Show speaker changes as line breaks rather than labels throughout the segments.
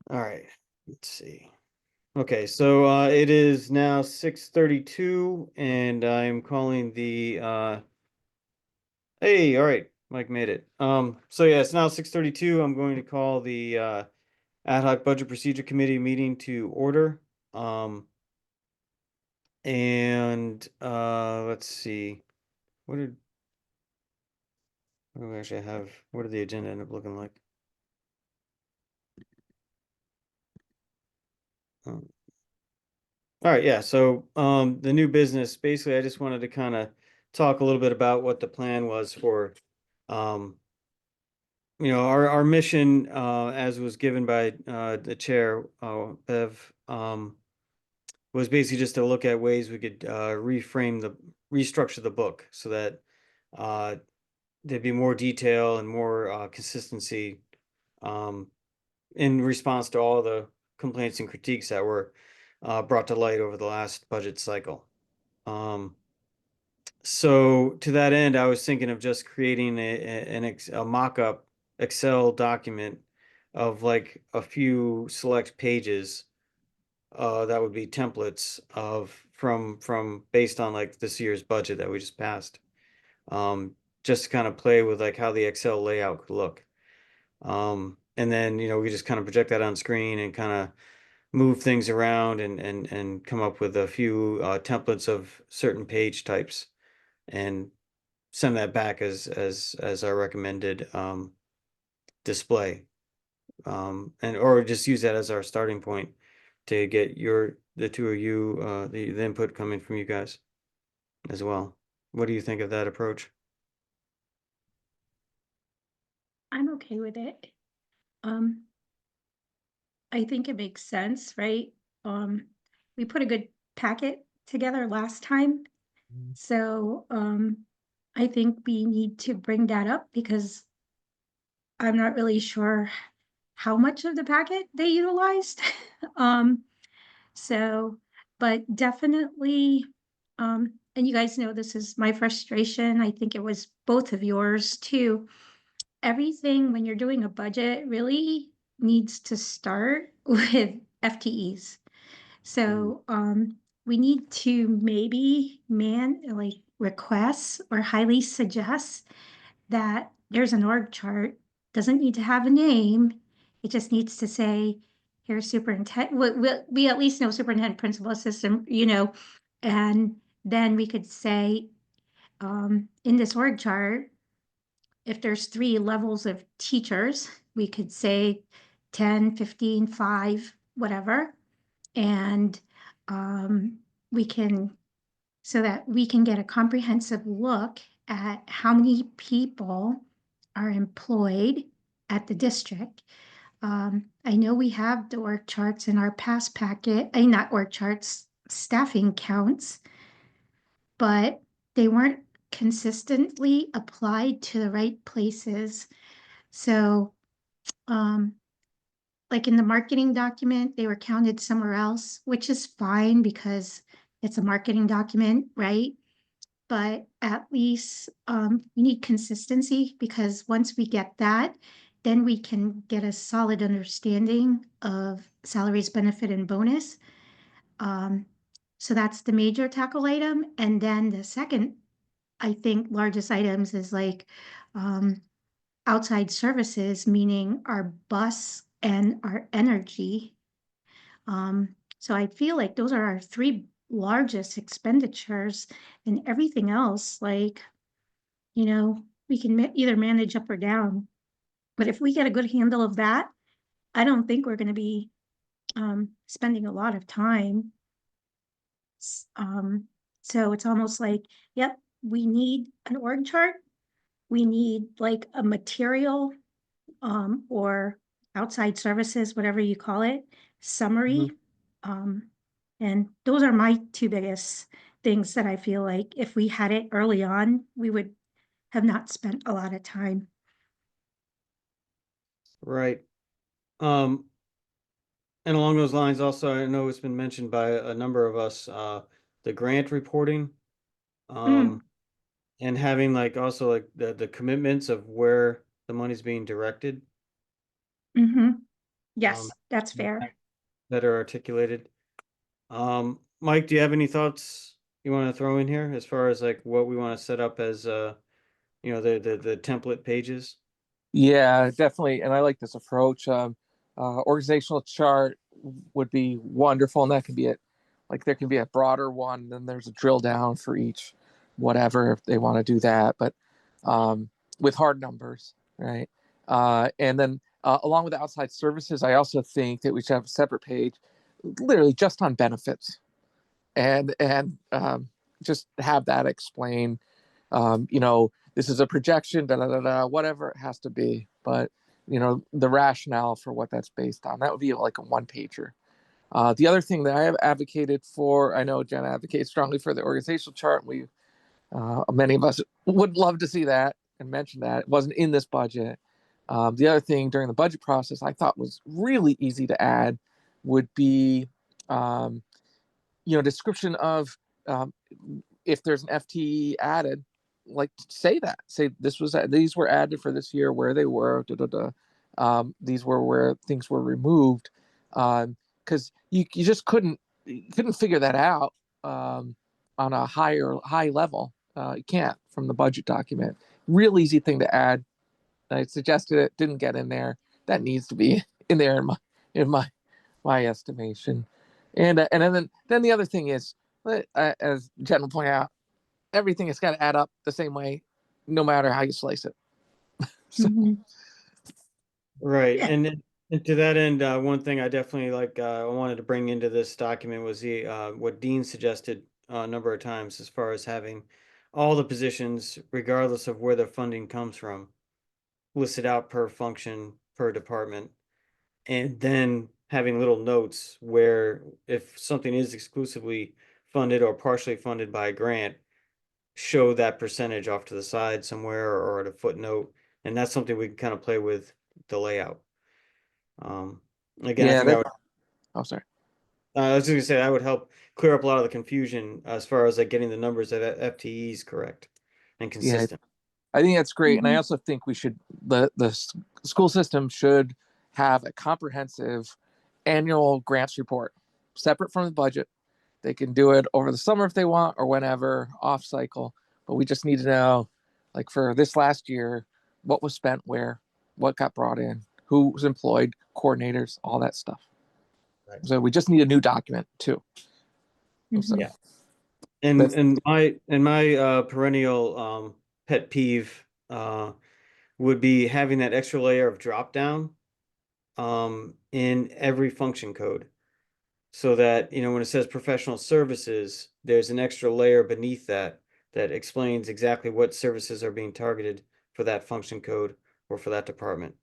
All right, let's see. Okay, so it is now 6:32 and I'm calling the hey, all right, Mike made it. So yeah, it's now 6:32. I'm going to call the ad hoc budget procedure committee meeting to order. Um and let's see. What did what do we actually have? What did the agenda end up looking like? Um, all right, yeah. So the new business, basically I just wanted to kind of talk a little bit about what the plan was for um our mission, as was given by the chair, Bev, was basically just to look at ways we could restructure the book so that uh, there'd be more detail and more consistency um, in response to all the complaints and critiques that were brought to light over the last budget cycle. Um, So to that end, I was thinking of just creating a mock-up Excel document of like a few select pages that would be templates of from based on like this year's budget that we just passed. Just to kind of play with like how the Excel layout could look. And then we just kind of project that on screen and kind of move things around and come up with a few templates of certain page types and send that back as our recommended display, and or just use that as our starting point to get the two of you the input coming from you guys as well. What do you think of that approach?
I'm okay with it. Um, I think it makes sense, right? Um, we put a good packet together last time, so I think we need to bring that up because I'm not really sure how much of the packet they utilized. um, so, but definitely, and you guys know this is my frustration. I think it was both of yours too. Everything when you're doing a budget really needs to start with FTEs.
Mm.
So we need to maybe request or highly suggest that there's an org chart, doesn't need to have a name. It just needs to say, here's superintendent, we at least know superintendent, principal assistant, and then we could say, in this org chart, if there's 3 levels of teachers, we could say 10, 15, 5, whatever. And we can, so that we can get a comprehensive look at how many people are employed at the district. I know we have the org charts in our past packet, not org charts, staffing counts, but they weren't consistently applied to the right places. So, um, like in the marketing document, they were counted somewhere else, which is fine because it's a marketing document, right? But at least we need consistency because once we get that, then we can get a solid understanding of salaries, benefit, and bonus. Um, so that's the major tackle item. And then the second, I think, largest items is like um, outside services, meaning our bus and our energy. So I feel like those are our 3 largest expenditures, and everything else, like, we can either manage up or down. But if we get a good handle of that, I don't think we're going to be spending a lot of time. So it's almost like, yep, we need an org chart. We need like a material or outside services, whatever you call it,
Mhm.
summary. Um, and those are my 2 biggest things that I feel like if we had it early on, we would have not spent a lot of time.
Right. Um, and along those lines, also, I know it's been mentioned by a number of us, the grant reporting,
Mm,
um, and having like also like the commitments of where the money's being directed.
mm-hmm.
um,
Yes, that's fair.
better articulated. Mike, do you have any thoughts you want to throw in here as far as like what we want to set up as the template pages?
Yeah, definitely. And I like this approach. Organizational chart would be wonderful, and that could be it. Like there can be a broader one, then there's a drill down for each, whatever if they want to do that. But with hard numbers, right? And then along with outside services, I also think that we should have a separate page, literally just on benefits, and just have that explain. This is a projection, da da da da, whatever it has to be. But the rationale for what that's based on, that would be like a one pager. The other thing that I have advocated for, I know Jen advocates strongly for the organizational chart. Many of us would love to see that and mention that. It wasn't in this budget. The other thing during the budget process I thought was really easy to add would be, um, description of, um, if there's an FTE added, like say that, say these were added for this year, where they were, da, da, da. These were where things were removed, because you just couldn't figure that out, on a high level. You can't from the budget document. Real easy thing to add. I suggested it, didn't get in there. That needs to be in there in my estimation. And then the other thing is, as Jen will point out, everything has got to add up the same way, no matter how you slice it. So
Mhm.
Right.
Yeah.
And to that end, one thing I definitely I wanted to bring into this document was the what Dean suggested a number of times as far as having all the positions, regardless of where the funding comes from, listed out per function, per department, and then having little notes where if something is exclusively funded or partially funded by a grant, show that percentage off to the side somewhere or at a footnote. And that's something we can kind of play with the layout. Um, Again, I
yeah,
think that
that.
would,
Oh, sorry.
I was just gonna say that would help clear up a lot of the confusion as far as like getting the numbers of FTEs correct and
Yeah,
consistent.
I think that's great, and I
Mhm.
also think we should the school system should have a comprehensive annual grants report separate from the budget. They can do it over the summer if they want or whenever off cycle, but we just need to know, like for this last year, what was spent where, what got brought in, who was employed, coordinators, all that stuff.
Right.
So we just need a new document too. So
Mhm.
Yeah. And
that's
my perennial pet peeve would be having that extra layer of drop down in every function code. So that, when it says professional services, there's an extra layer beneath that that explains exactly what services are being targeted for that function code or for that department.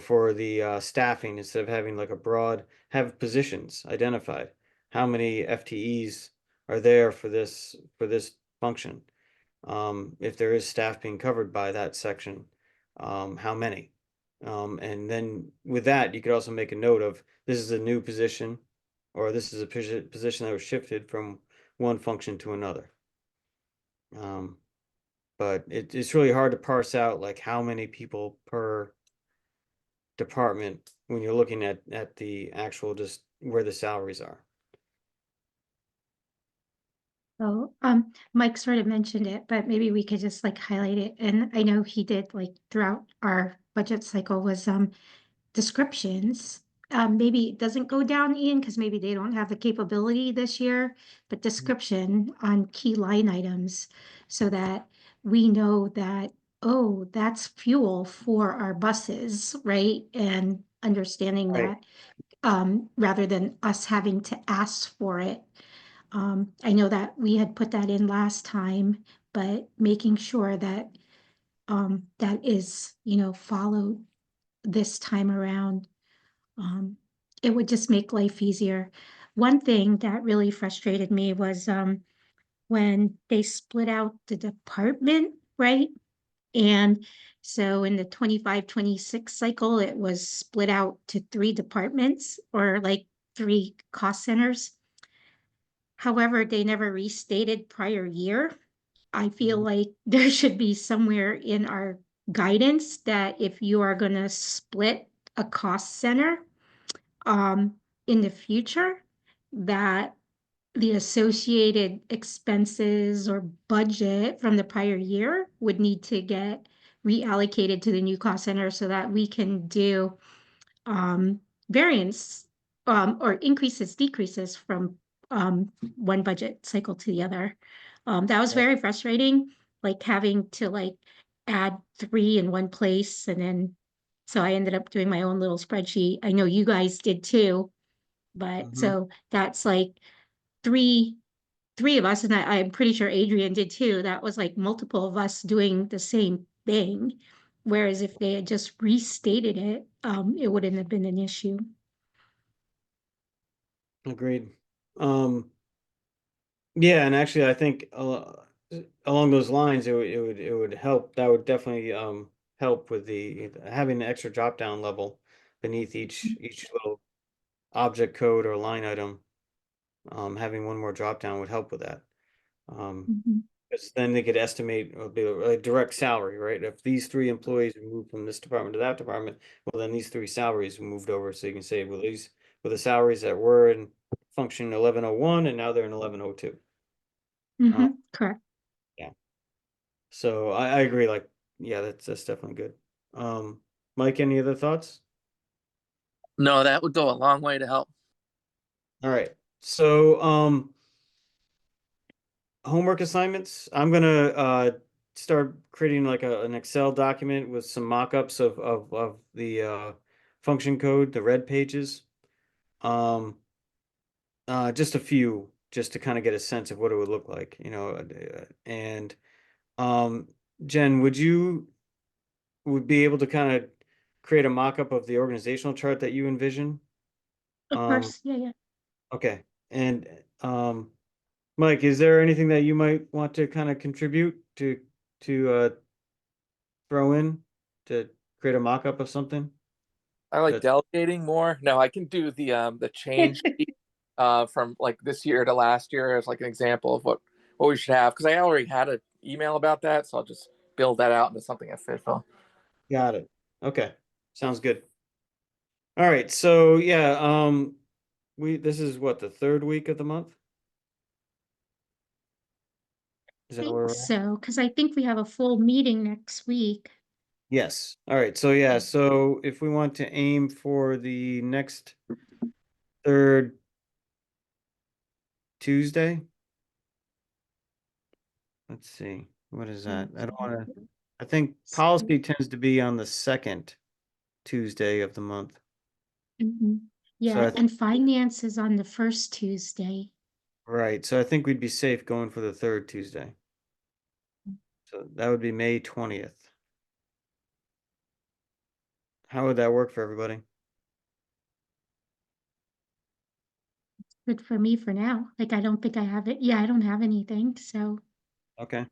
For the staffing, instead of having like a broad, have positions identified. How many FTEs are there for this function? If there is staff being covered by that section, how many? And then with that, you could also make a note of this is a new position, or this is a position that was shifted from one function to another. Um, but it's really hard to parse out like how many people per department when you're looking at the actual just where the salaries are.
So, Mike sort of mentioned it, but maybe we could just like highlight it. And I know he did like throughout our budget cycle was descriptions. Maybe it doesn't go down, Ian, because maybe they don't have the capability this year, but description on key line items so that we know that, oh, that's fuel for our buses, right? And understanding
Right.
that, rather than us having to ask for it. I know that we had put that in last time, but making sure that that is, followed this time around. Um, it would just make life easier. One thing that really frustrated me was when they split out the department, right? And so in the 25-26 cycle, it was split out to three departments or like three cost centers. However, they never restated prior year. I feel
Mhm.
like there should be somewhere in our guidance that if you are going to split a cost center in the future, that the associated expenses or budget from the prior year would need to get reallocated to the new cost center so that we can do um, variance or increases, decreases from one budget cycle to the other. That was very frustrating, like having to like add three in one place. And then, so I ended up doing my own little spreadsheet. I know you guys did too, but
Mhm.
so that's like three three of us, and I'm pretty sure Adrian did too. That was like multiple of us doing the same thing. Whereas if they had just restated it, it wouldn't have been an issue.
Agreed. Yeah, and actually, I think along those lines, it would help. That would definitely help with the having an extra drop down level beneath each little object code or line item. Having one more drop down would help with that. Um,
Mhm.
because then they could estimate a direct salary, right? If these three employees were moved from this department to that department, well, then these three salaries were moved over. So you can say, well, these were the salaries that were in function 1101 and now they're in 1102.
Correct.
Yeah. So I agree. Like, yeah, that's definitely good. Um, Mike, any other thoughts?
No, that would go a long way to help.
All right. So, homework assignments. I'm gonna start creating like an Excel document with some mock-ups of the function code, the red pages. Um, just a few, just to kind of get a sense of what it would look like, and um, Jen, would be able to kind of create a mock-up of the organizational chart that you envision?
Of
Um,
course. Yeah, yeah.
okay. And Mike, is there anything that you might want to kind of contribute to throw in to create a mock-up of something?
I like
That's
delegating more. No, I can do the change from like this year to last year as like an example of what we should have because I already had an email about that, so I'll just build that out into something official.
got it. Okay. Sounds good. All right. So yeah, this is what, the third week of the month? Is
I
that where
think
we're at?
so, because I think we have a full meeting next week.
Yes. All right. So yeah, so if we want to aim for the next third Tuesday, let's see, what is that? I don't want to, I think policy tends to be on the second Tuesday of the month.
Mhm.
So
Yeah, and finance is on the first Tuesday.
right. So I think we'd be safe going for the third Tuesday. So that would be May 20th. How would that work for everybody?
Good for me for now. Like, I don't think I have it. Yeah, I don't have anything. So
Okay.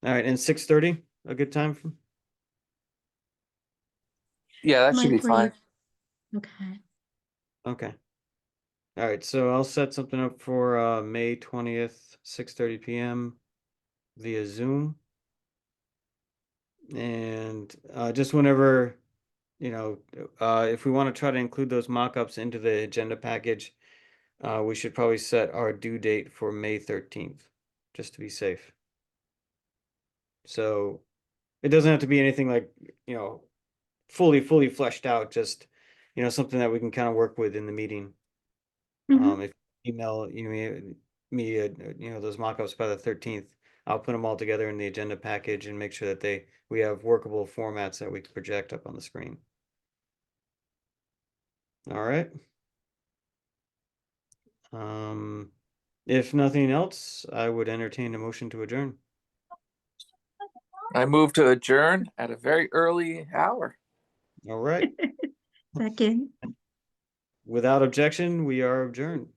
All right. And 6:30, a good time for,
Yeah, that should be
Mike, were
fine.
you okay?
okay. All right. So I'll set something up for May 20th, 6:30 p.m. via Zoom. And just whenever, if we want to try to include those mock-ups into the agenda package, we should probably set our due date for May 13th, just to be safe. So it doesn't have to be anything like, fully fleshed out, just, something that we can kind of work with in the meeting.
Hmm.
If email me, those mock-ups by the 13th, I'll put them all together in the agenda package and make sure that we have workable formats that we can project up on the screen. All right. Um, if nothing else, I would entertain a motion to adjourn.
I move to adjourn at a very early hour.
All right.
Second.
Without objection, we are adjourned.